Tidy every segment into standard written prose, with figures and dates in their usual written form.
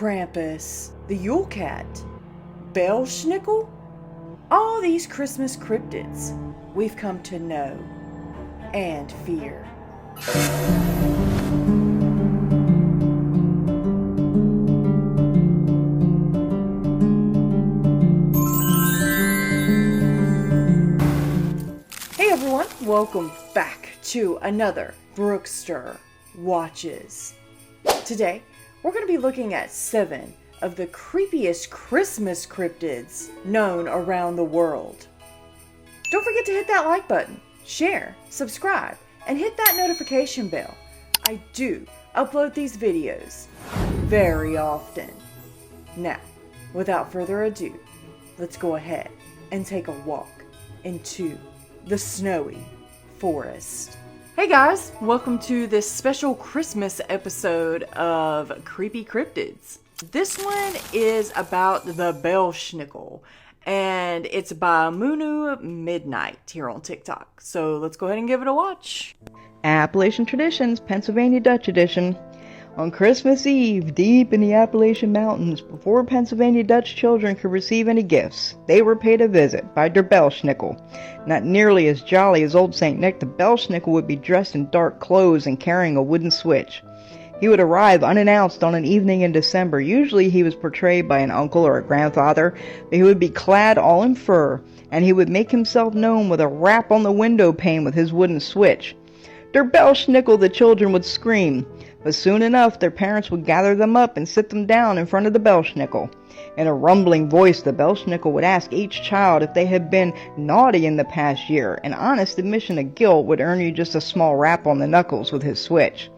Krampus, the Yule Cat, Schnickle, all these Christmas cryptids we've come to know and fear. Hey everyone, welcome back to another Brookster Watches. Today, we're going to be looking at 7 of the creepiest Christmas cryptids known around the world. Don't forget to hit that like button, share, subscribe, and hit that notification bell. I do upload these videos very often. Now, without further ado, let's go ahead and take a walk into the snowy forest. Hey guys, welcome to this special Christmas episode of Creepy Cryptids. This one is about the Schnickle, and it's by Moonu Midnight here on TikTok. So let's go ahead and give it a watch. Appalachian Traditions, Pennsylvania Dutch Edition. On Christmas Eve, deep in the Appalachian Mountains, before Pennsylvania Dutch children could receive any gifts, they were paid a visit by der Schnickle. Not nearly as jolly as old St. Nick, the Schnickle would be dressed in dark clothes and carrying a wooden switch. He would arrive unannounced on an evening in December. Usually he was portrayed by an uncle or a grandfather, but he would be clad all in fur, and he would make himself known with a rap on the window pane with his wooden switch. Der Schnickle, the children would scream, but soon enough their parents would gather them up and sit them down in front of the Schnickle. In a rumbling voice, the Schnickle would ask each child if they had been naughty in the past year. An honest admission of guilt would earn you just a small rap on the knuckles with his switch.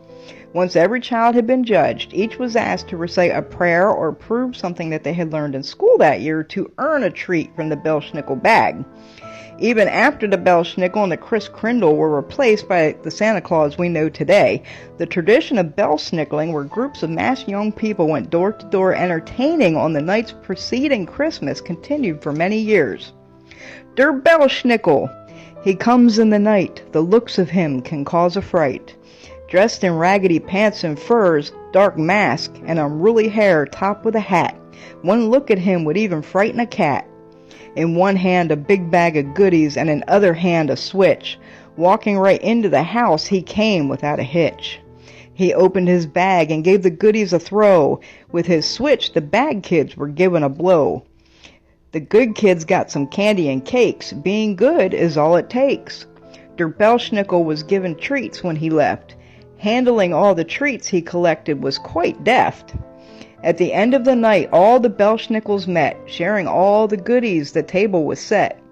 Once every child had been judged, each was asked to recite a prayer or prove something that they had learned in school that year to earn a treat from the Schnickle bag. Even after the Schnickle and the Kris Kringle were replaced by the Santa Claus we know today, the tradition of Schnickling, where groups of masked young people went door to door entertaining on the nights preceding Christmas, continued for many years. Der Schnickle, he comes in the night, the looks of him can cause a fright. Dressed in raggedy pants and furs, dark mask, and unruly hair topped with a hat, one look at him would even frighten a cat. In one hand a big bag of goodies, and in other hand a switch. Walking right into the house he came without a hitch. He opened his bag and gave the goodies a throw. With his switch the bad kids were given a blow. The good kids got some candy and cakes. Being good is all it takes. Der Schnickle was given treats when he left. Handling all the treats he collected was quite deft. At the end of the night, all the Schnickles met, sharing all the goodies. The table was set.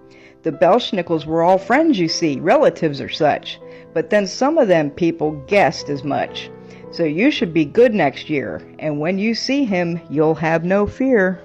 The Schnickles were all friends, you see, relatives or such. But then some of them people guessed as much. So you should be good next year, and when you see him, you'll have no fear.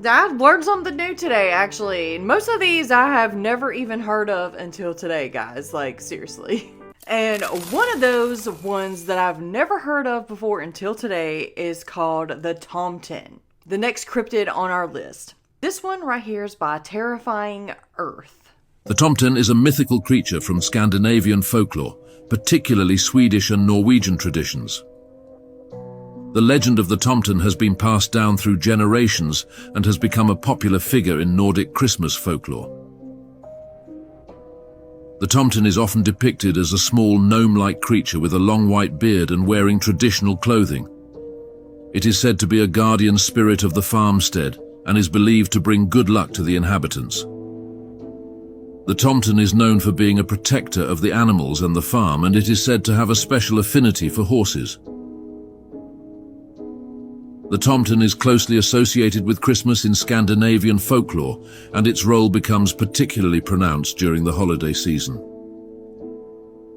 I learned something new today, actually. Most of these I have never even heard of until today, guys. Like, seriously. And one of those ones that I've never heard of before until today is called the Topton, the next cryptid on our list. This one right here is by Terrifying Earth. The Topton is a mythical creature from Scandinavian folklore, particularly Swedish and Norwegian traditions. The legend of the Topton has been passed down through generations and has become a popular figure in Nordic Christmas folklore. The Topton is often depicted as a small gnome-like creature with a long white beard and wearing traditional clothing. It is said to be a guardian spirit of the farmstead and is believed to bring good luck to the inhabitants. The Topton is known for being a protector of the animals and the farm, and it is said to have a special affinity for horses. The Topton is closely associated with Christmas in Scandinavian folklore, and its role becomes particularly pronounced during the holiday season.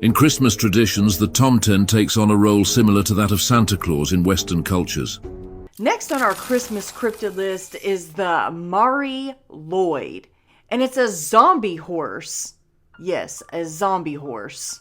In Christmas traditions, the Topton takes on a role similar to that of Santa Claus in Western cultures. Next on our Christmas cryptid list is the Lloyd, and it's a zombie horse. Yes, a zombie horse.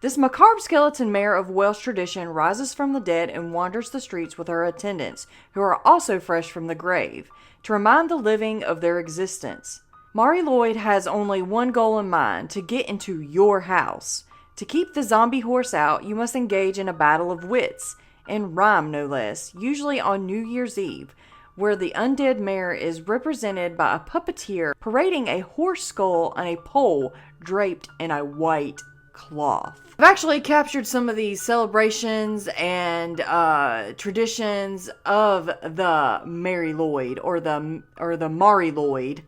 This macabre skeleton mare of Welsh tradition rises from the dead and wanders the streets with her attendants, who are also fresh from the grave, to remind the living of their existence. Lloyd has only one goal in mind: to get into your house. To keep the zombie horse out, you must engage in a battle of wits. in rhyme no less, usually on New Year's Eve, where the undead mayor is represented by a puppeteer parading a horse skull on a pole draped in a white cloth. I've actually captured some of these celebrations and traditions of the Mary Lloyd or the Mari Lloyd.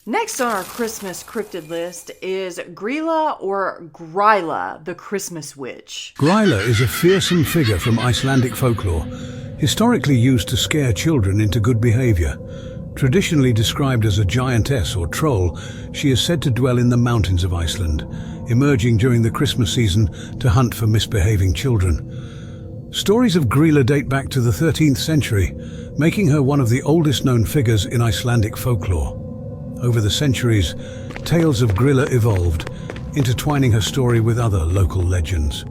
Next on our Christmas cryptid list is Grýla or Gryla, the Christmas witch. Gryla is a fearsome figure from Icelandic folklore, historically used to scare children into good behavior. Traditionally described as a giantess or troll, she is said to dwell in the mountains of Iceland, emerging during the Christmas season to hunt for misbehaving children. Stories of Grýla date back to the 13th century, making her one of the oldest known figures in Icelandic folklore. Over the centuries, tales of Grýla evolved, intertwining her story with other local legends.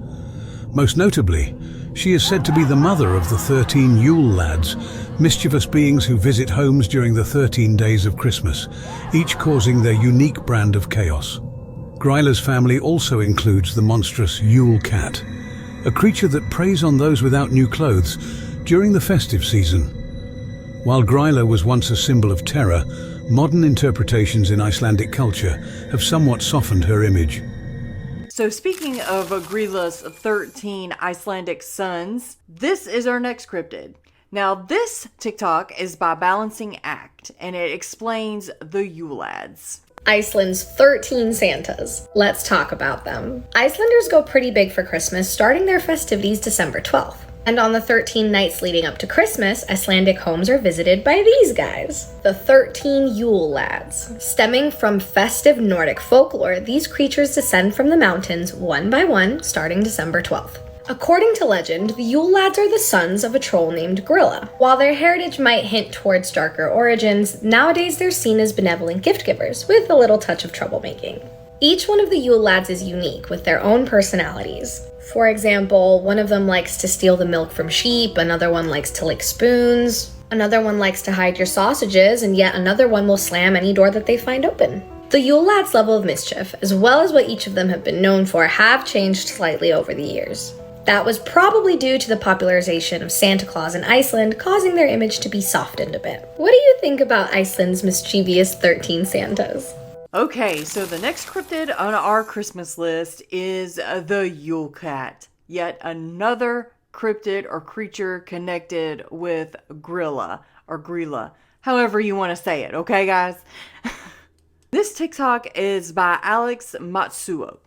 Most notably, she is said to be the mother of the 13 Yule lads, mischievous beings who visit homes during the 13 days of Christmas, each causing their unique brand of chaos. Gryla's family also includes the monstrous Yule Cat, a creature that preys on those without new clothes during the festive season. While Grýla was once a symbol of terror, modern interpretations in Icelandic culture have somewhat softened her image. So speaking of Grýla's 13 Icelandic sons, this is our next cryptid. Now this TikTok is by Balancing Act, and it explains the Yule lads. Iceland's 13 Santas. Let's talk about them. Icelanders go pretty big for Christmas, starting their festivities December 12th. And on the 13 nights leading up to Christmas, Icelandic homes are visited by these guys, the 13 Yule lads. Stemming from festive Nordic folklore, these creatures descend from the mountains one by one, starting December 12th. According to legend, the Yule lads are the sons of a troll named Grýla. While their heritage might hint towards darker origins, nowadays they're seen as benevolent gift givers, with a little touch of troublemaking. Each one of the Yule lads is unique, with their own personalities. For example, one of them likes to steal the milk from sheep, another one likes to lick spoons, another one likes to hide your sausages, and yet another one will slam any door that they find open. The Yule lads' level of mischief, as well as what each of them have been known for, have changed slightly over the years. That was probably due to the popularization of Santa Claus in Iceland, causing their image to be softened a bit. What do you think about Iceland's mischievous 13 Santas? Okay, so the next cryptid on our Christmas list is the Yule Cat. Yet another cryptid or creature connected with Grýla or Grýla, however you want to say it, okay guys? This TikTok is by Alex Matsuo.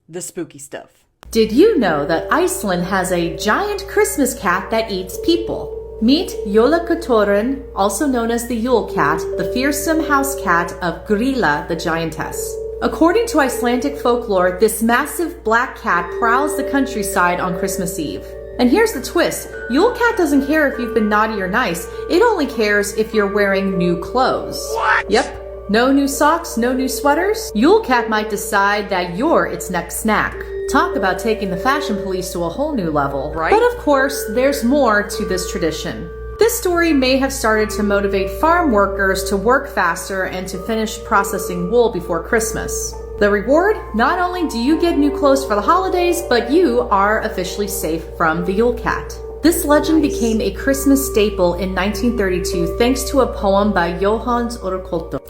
The spooky stuff. Did you know that Iceland has a giant Christmas cat that eats people? Meet Jólakötturinn, also known as the Yule Cat, the fearsome house cat of Grýla the giantess. According to Icelandic folklore, this massive black cat prowls the countryside on Christmas Eve. And here's the twist. Yule Cat doesn't care if you've been naughty or nice. It only cares if you're wearing new clothes. What? Yep. No new socks, no new sweaters. Yule Cat might decide that you're its next snack. Talk about taking the fashion police to a whole new level. Right? But of course, there's more to this tradition. This story may have started to motivate farm workers to work faster and to finish processing wool before Christmas. The reward? Not only do you get new clothes for the holidays, but you are officially safe from the Yule Cat. This legend became a Christmas staple in 1932 thanks to a poem by Jóhannes Orkolto.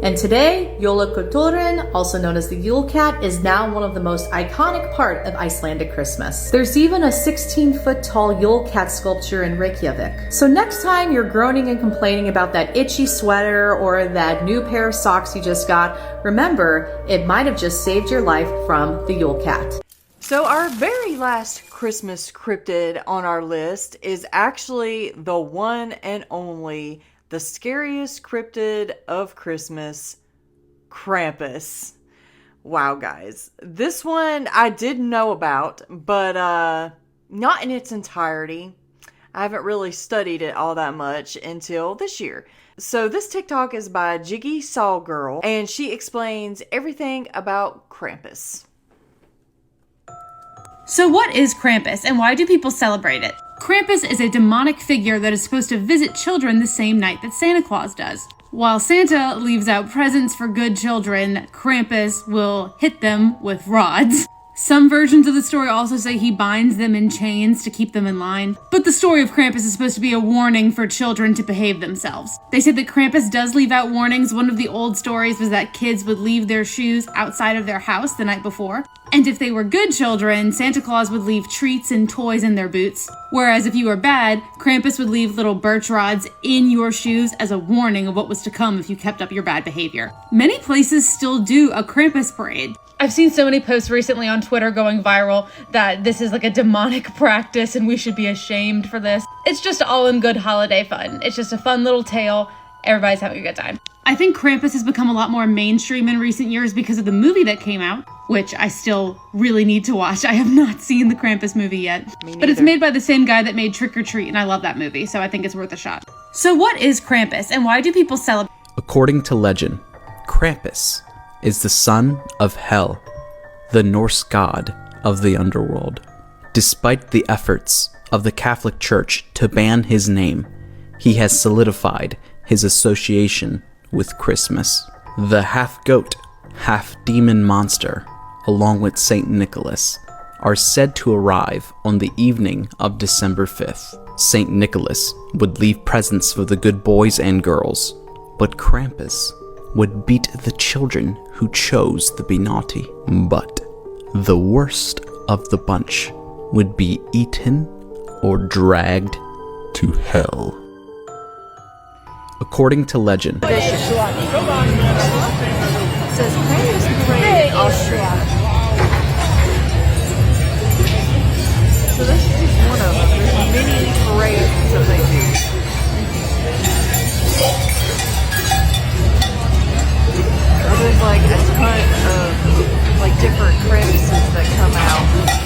And today, Jólakötturinn, also known as the Yule Cat, is now one of the most iconic part of Icelandic Christmas. There's even a 16-foot tall Yule Cat sculpture in Reykjavik. So next time you're groaning and complaining about that itchy sweater or that new pair of socks you just got, remember, it might have just saved your life from the Yule Cat. So our very last Christmas cryptid on our list is actually the one and only, the scariest cryptid of Christmas, Krampus. Wow, guys. This one I didn't know about, but not in its entirety. I haven't really studied it all that much until this year. So this TikTok is by Jiggy Saw Girl, and she explains everything about Krampus. So what is Krampus, and why do people celebrate it? Krampus is a demonic figure that is supposed to visit children the same night that Santa Claus does. While Santa leaves out presents for good children, Krampus will hit them with rods. Some versions of the story also say he binds them in chains to keep them in line. But the story of Krampus is supposed to be a warning for children to behave themselves. They say that Krampus does leave out warnings. One of the old stories was that kids would leave their shoes outside of their house the night before. And if they were good children, Santa Claus would leave treats and toys in their boots. Whereas if you were bad, Krampus would leave little birch rods in your shoes as a warning of what was to come if you kept up your bad behavior. Many places still do a Krampus parade. I've seen so many posts recently on Twitter going viral that this is like a demonic practice and we should be ashamed for this. It's just all in good holiday fun. It's just a fun little tale. Everybody's having a good time. I think Krampus has become a lot more mainstream in recent years because of the movie that came out, which I still really need to watch. I have not seen the Krampus movie yet. But it's made by the same guy that made Trick or Treat, and I love that movie, so I think it's worth a shot. So what is Krampus, and why do people celebrate? According to legend, Krampus is the son of Hel, the Norse god of the underworld. Despite the efforts of the Catholic Church to ban his name, he has solidified his association with Christmas. The half-goat, half-demon monster, along with Saint Nicholas, are said to arrive on the evening of December 5th. Saint Nicholas would leave presents for the good boys and girls, but Krampus would beat the children who chose to be naughty. But the worst of the bunch would be eaten or dragged to hell. According to legend, It says Krampus Parade Austria. So this is just one of them. There's many parades that they do. There's like a ton of like different Krampuses that come out.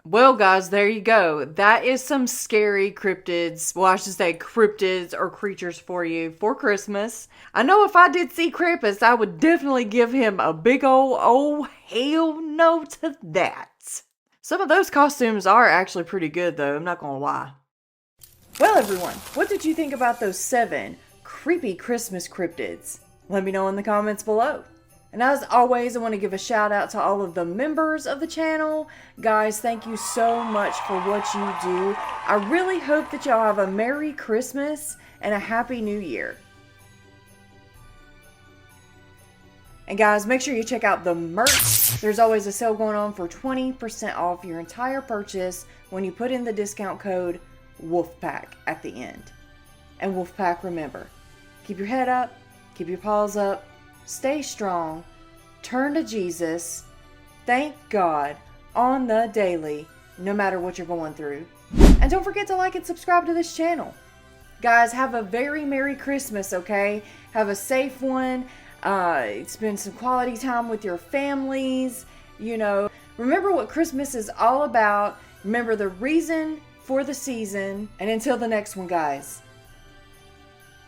Well, guys, there you go. That is some scary cryptids. Well, I should say cryptids or creatures for you for Christmas. I know if I did see Krampus, I would definitely give him a big oh hell no to that. Some of those costumes are actually pretty good, though. I'm not gonna lie. Well, everyone, what did you think about those 7 creepy Christmas cryptids? Let me know in the comments below. And as always, I want to give a shout out to all of the members of the channel. Guys, thank you so much for what you do. I really hope that y'all have a Merry Christmas and a Happy New Year. And guys, make sure you check out the merch. There's always a sale going on for 20% off your entire purchase when you put in the discount code Wolfpack at the end. And Wolfpack, remember, keep your head up, keep your paws up, stay strong, turn to Jesus, thank God on the daily, no matter what you're going through. And don't forget to like and subscribe to this channel. Guys, have a very Merry Christmas, okay? Have a safe one. Spend some quality time with your families. You know, remember what Christmas is all about. Remember the reason for the season. And until the next one, guys.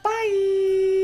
Bye!